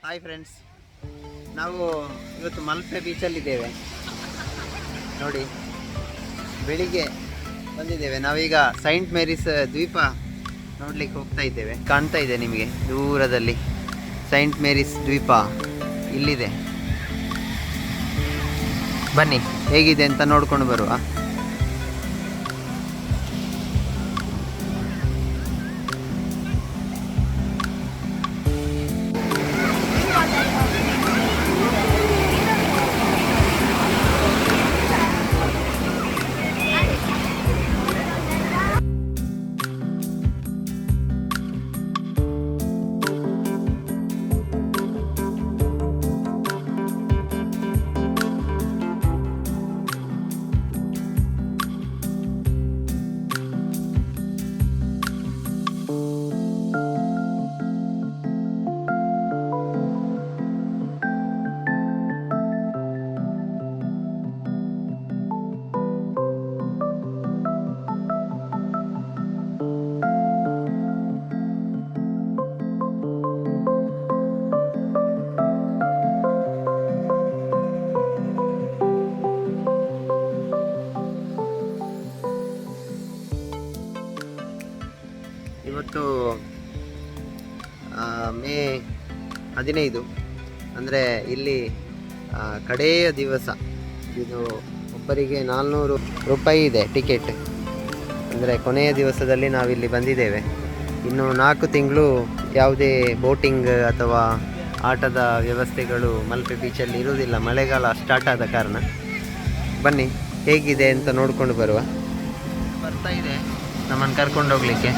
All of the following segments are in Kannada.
ಹಾಯ್ ಫ್ರೆಂಡ್ಸ್, ನಾವು ಇವತ್ತು ಮಲ್ಪೆ ಬೀಚಲ್ಲಿದ್ದೇವೆ ನೋಡಿ. ಬೆಳಿಗ್ಗೆ ಬಂದಿದ್ದೇವೆ. ನಾವೀಗ ಸೈಂಟ್ ಮೇರಿಸ್ ದ್ವೀಪ ನೋಡ್ಲಿಕ್ಕೆ ಹೋಗ್ತಾ ಇದ್ದೇವೆ. ಕಾಣ್ತಾ ಇದೆ ನಿಮಗೆ ದೂರದಲ್ಲಿ ಸೈಂಟ್ ಮೇರಿಸ್ ದ್ವೀಪ ಇಲ್ಲಿದೆ. ಬನ್ನಿ ಹೇಗಿದೆ ಅಂತ ನೋಡ್ಕೊಂಡು ಬರುವ. ಇವತ್ತು ಮೇ 15, ಅಂದರೆ ಇಲ್ಲಿ ಕಡೆಯ ದಿವಸ. ಇದು ಒಬ್ಬರಿಗೆ 400 ರೂಪಾಯಿ ಇದೆ ಟಿಕೆಟ್. ಅಂದರೆ ಕೊನೆಯ ದಿವಸದಲ್ಲಿ ನಾವಿಲ್ಲಿ ಬಂದಿದ್ದೇವೆ. ಇನ್ನು 4 ತಿಂಗಳು ಯಾವುದೇ ಬೋಟಿಂಗ್ ಅಥವಾ ಆಟದ ವ್ಯವಸ್ಥೆಗಳು ಮಲ್ಪೆ ಬೀಚಲ್ಲಿ ಇರುವುದಿಲ್ಲ, ಮಳೆಗಾಲ ಸ್ಟಾರ್ಟ್ ಆದ ಕಾರಣ. ಬನ್ನಿ ಹೇಗಿದೆ ಅಂತ ನೋಡಿಕೊಂಡು ಬರುವ. ಬರ್ತಾ ಇದೆ ನಮ್ಮನ್ನು ಕರ್ಕೊಂಡು ಹೋಗಲಿಕ್ಕೆ.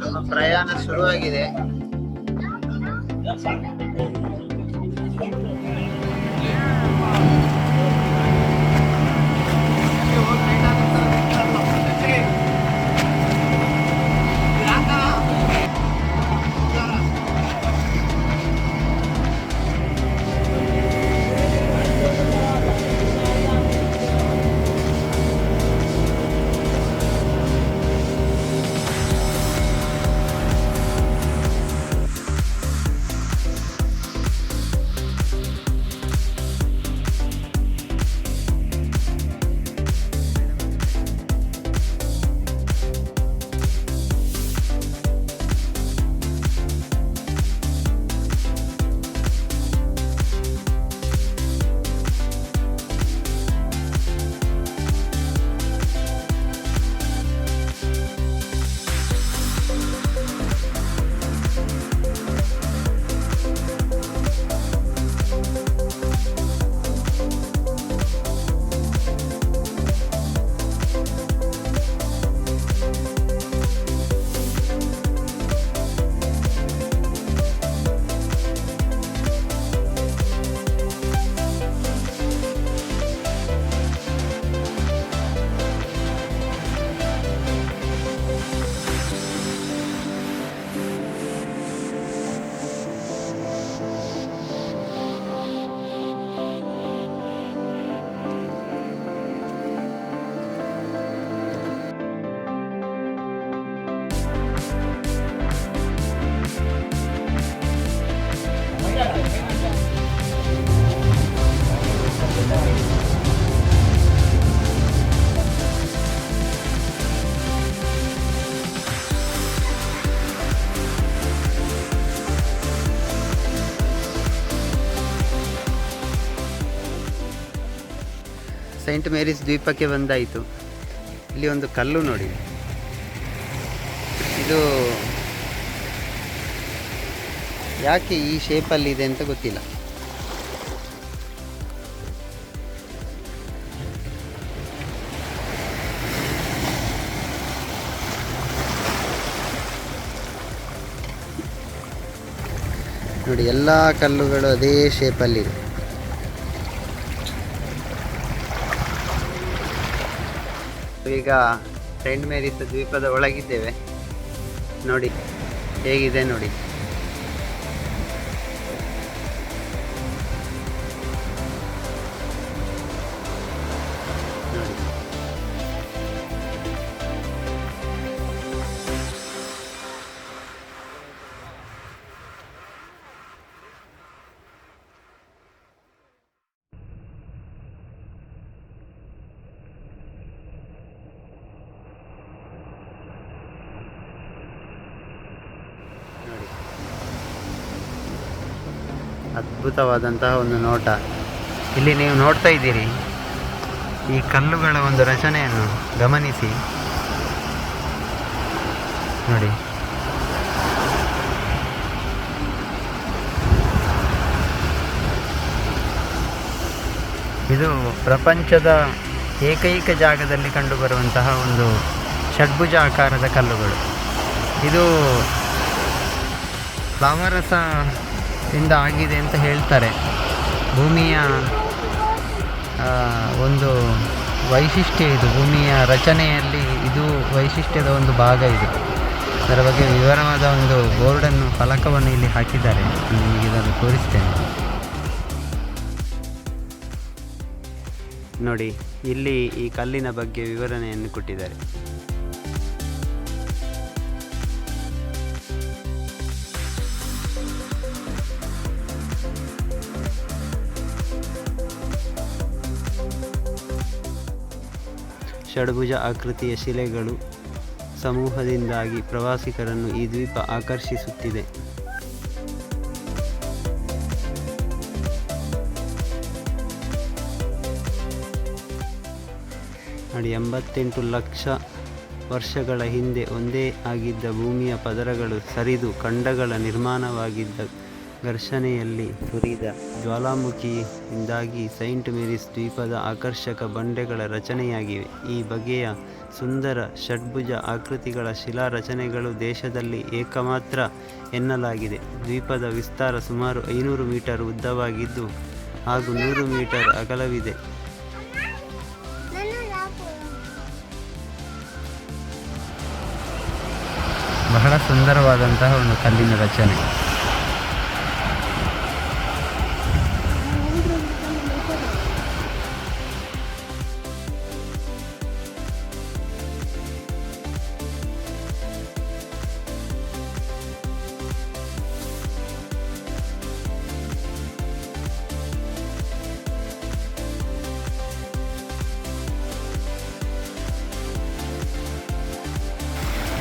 ನಮ್ಮ ಪ್ರಯಾಣ ಶುರುವಾಗಿದೆ. ಸೈಂಟ್ ಮೇರಿಸ್ ದ್ವೀಪಕ್ಕೆ ಬಂದಾಯಿತು. ಇಲ್ಲಿ ಒಂದು ಕಲ್ಲು ನೋಡಿ, ಇದು ಯಾಕೆ ಈ ಶೇಪಲ್ಲಿ ಇದೆ ಅಂತ ಗೊತ್ತಿಲ್ಲ. ನೋಡಿ, ಎಲ್ಲ ಕಲ್ಲುಗಳು ಅದೇ ಶೇಪಲ್ಲಿದೆ. ಈಗ ಸೈಂಟ್ ಮೇರಿಸ್ ದ್ವೀಪದ ಒಳಗಿದ್ದೇವೆ. ನೋಡಿ ಹೇಗಿದೆ ನೋಡಿ. ಅದ್ಭುತವಾದಂತಹ ಒಂದು ನೋಟ. ಇಲ್ಲಿ ನೀವು ನೋಡ್ತಾ ಇದ್ದೀರಿ, ಈ ಕಲ್ಲುಗಳ ಒಂದು ರಚನೆಯನ್ನು ಗಮನಿಸಿ ನೋಡಿ. ಇದು ಪ್ರಪಂಚದ ಏಕೈಕ ಜಾಗದಲ್ಲಿ ಕಂಡುಬರುವಂತಹ ಒಂದು ಷಡ್ಭುಜ ಆಕಾರದ ಕಲ್ಲುಗಳು. ಇದು ಲಾವಾರಸದಿಂದ ಆಗಿದೆ ಅಂತ ಹೇಳ್ತಾರೆ. ಭೂಮಿಯ ಒಂದು ವೈಶಿಷ್ಟ್ಯ ಇದು. ಭೂಮಿಯ ರಚನೆಯಲ್ಲಿ ಇದು ವೈಶಿಷ್ಟ್ಯದ ಒಂದು ಭಾಗ ಇದು. ಅದರ ಬಗ್ಗೆ ವಿವರವಾದ ಒಂದು ಬೋರ್ಡನ್ನು, ಫಲಕವನ್ನು ಇಲ್ಲಿ ಹಾಕಿದ್ದಾರೆ. ನಿಮಗೆ ಇದನ್ನು ತೋರಿಸ್ತೇನೆ ನೋಡಿ. ಇಲ್ಲಿ ಈ ಕಲ್ಲಿನ ಬಗ್ಗೆ ವಿವರಣೆಯನ್ನು ಕೊಟ್ಟಿದ್ದಾರೆ. ಷಡ್ಭುಜ ಆಕೃತಿಯ ಶಿಲೆಗಳು ಸಮೂಹದಿಂದಾಗಿ ಪ್ರವಾಸಿಗರನ್ನು ಈ ದ್ವೀಪ ಆಕರ್ಷಿಸುತ್ತಿದೆ. ನೋಡಿ, 88 ಲಕ್ಷ ವರ್ಷಗಳ ಹಿಂದೆ ಒಂದೇ ಆಗಿದ್ದ ಭೂಮಿಯ ಪದರಗಳು ಸರಿದು ಖಂಡಗಳ ನಿರ್ಮಾಣವಾಗಿದ್ದ ಘರ್ಷಣೆಯಲ್ಲಿ ಸುರಿದ ಜ್ವಾಲಾಮುಖಿಯಿಂದಾಗಿ ಸೈಂಟ್ ಮೇರಿಸ್ ದ್ವೀಪದ ಆಕರ್ಷಕ ಬಂಡೆಗಳ ರಚನೆಯಾಗಿವೆ. ಈ ಬಗೆಯ ಸುಂದರ ಷಡ್ಭುಜ ಆಕೃತಿಗಳ ಶಿಲಾ ರಚನೆಗಳು ದೇಶದಲ್ಲಿ ಏಕಮಾತ್ರ ಎನ್ನಲಾಗಿದೆ. ದ್ವೀಪದ ವಿಸ್ತಾರ ಸುಮಾರು 500 ಮೀಟರ್ ಉದ್ದವಾಗಿದ್ದು ಹಾಗೂ 100 ಮೀಟರ್ ಅಗಲವಿದೆ. ಬಹಳ ಸುಂದರವಾದಂತಹ ಒಂದು ಕಲ್ಲಿನ ರಚನೆ.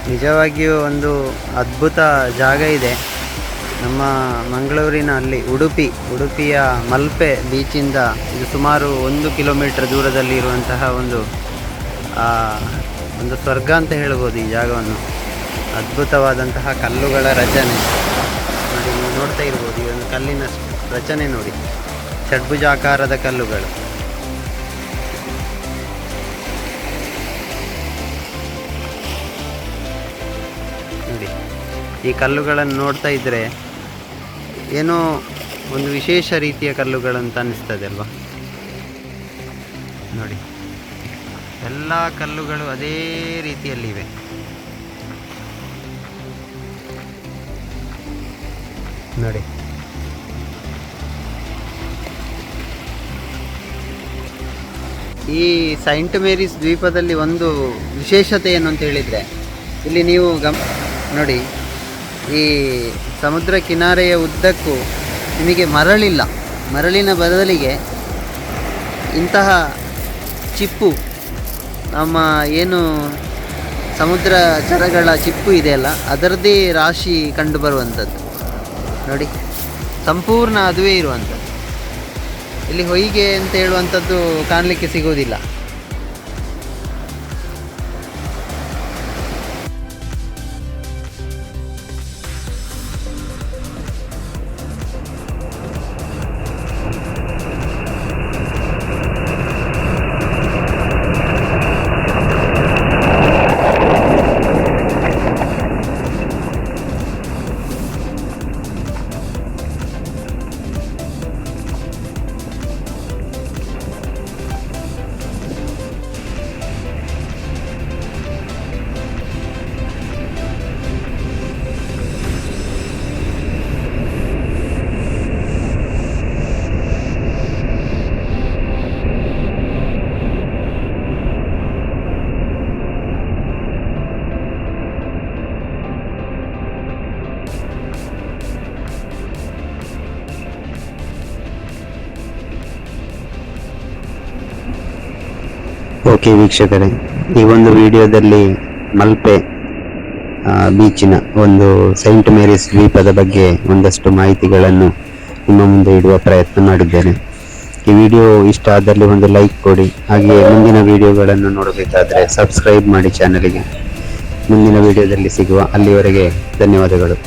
ನಿಜವಾಗಿಯೂ ಒಂದು ಅದ್ಭುತ ಜಾಗ ಇದೆ ನಮ್ಮ ಮಂಗಳೂರಿನ ಅಲ್ಲಿ. ಉಡುಪಿಯ ಮಲ್ಪೆ ಬೀಚಿಂದ ಇದು ಸುಮಾರು 1 ಕಿಲೋಮೀಟರ್ ದೂರದಲ್ಲಿ ಇರುವಂತಹ ಒಂದು ಸ್ವರ್ಗ ಅಂತ ಹೇಳ್ಬೋದು ಈ ಜಾಗವನ್ನು. ಅದ್ಭುತವಾದಂತಹ ಕಲ್ಲುಗಳ ರಚನೆ ನೋಡಿ, ನೀವು ನೋಡ್ತಾ ಇರ್ಬೋದು. ಈ ಒಂದು ಕಲ್ಲಿನ ರಚನೆ ನೋಡಿ, ಷಡ್ಭುಜಾಕಾರದ ಕಲ್ಲುಗಳು. ಈ ಕಲ್ಲುಗಳನ್ನು ನೋಡ್ತಾ ಇದ್ದರೆ ಏನೋ ಒಂದು ವಿಶೇಷ ರೀತಿಯ ಕಲ್ಲುಗಳಂತ ಅನ್ನಿಸ್ತದೆ ಅಲ್ವಾ. ನೋಡಿ, ಎಲ್ಲ ಕಲ್ಲುಗಳು ಅದೇ ರೀತಿಯಲ್ಲಿವೆ. ನೋಡಿ, ಈ ಸೈಂಟ್ ಮೇರಿಸ್ ದ್ವೀಪದಲ್ಲಿ ಒಂದು ವಿಶೇಷತೆ ಏನು ಅಂತ ಹೇಳಿದರೆ, ಇಲ್ಲಿ ನೀವು ನೋಡಿ, ಈ ಸಮುದ್ರ ಕಿನಾರೆಯ ಉದ್ದಕ್ಕೂ ನಿಮಗೆ ಮರಳಿನ ಬದಲಿಗೆ ಇಂತಹ ಚಿಪ್ಪು, ನಮ್ಮ ಏನು ಸಮುದ್ರ ಚರಗಳ ಚಿಪ್ಪು ಇದೆಯಲ್ಲ, ಅದರದ್ದೇ ರಾಶಿ ಕಂಡುಬರುವಂಥದ್ದು ನೋಡಿ. ಸಂಪೂರ್ಣ ಅದುವೇ ಇರುವಂಥದ್ದು. ಇಲ್ಲಿ ಹೊಯ್ಗೆ ಅಂತ ಹೇಳುವಂಥದ್ದು ಕಾಣಲಿಕ್ಕೆ ಸಿಗೋದಿಲ್ಲ. ಓಕೆ ವೀಕ್ಷಕರೇ, ಈ ಒಂದು ವಿಡಿಯೋದಲ್ಲಿ ಮಲ್ಪೆ ಬೀಚಿನ ಒಂದು ಸೈಂಟ್ ಮೇರಿಸ್ ದ್ವೀಪದ ಬಗ್ಗೆ ಒಂದಷ್ಟು ಮಾಹಿತಿಗಳನ್ನು ನಿಮ್ಮ ಮುಂದೆ ಇಡುವ ಪ್ರಯತ್ನ ಮಾಡಿದ್ದೇನೆ. ಈ ವಿಡಿಯೋ ಇಷ್ಟ ಆದಲ್ಲಿ ಒಂದು ಲೈಕ್ ಕೊಡಿ. ಹಾಗೆಯೇ ಮುಂದಿನ ವಿಡಿಯೋಗಳನ್ನು ನೋಡಬೇಕಾದರೆ ಸಬ್ಸ್ಕ್ರೈಬ್ ಮಾಡಿ ಚಾನಲಿಗೆ. ಮುಂದಿನ ವಿಡಿಯೋದಲ್ಲಿ ಸಿಗುವ, ಅಲ್ಲಿವರೆಗೆ ಧನ್ಯವಾದಗಳು.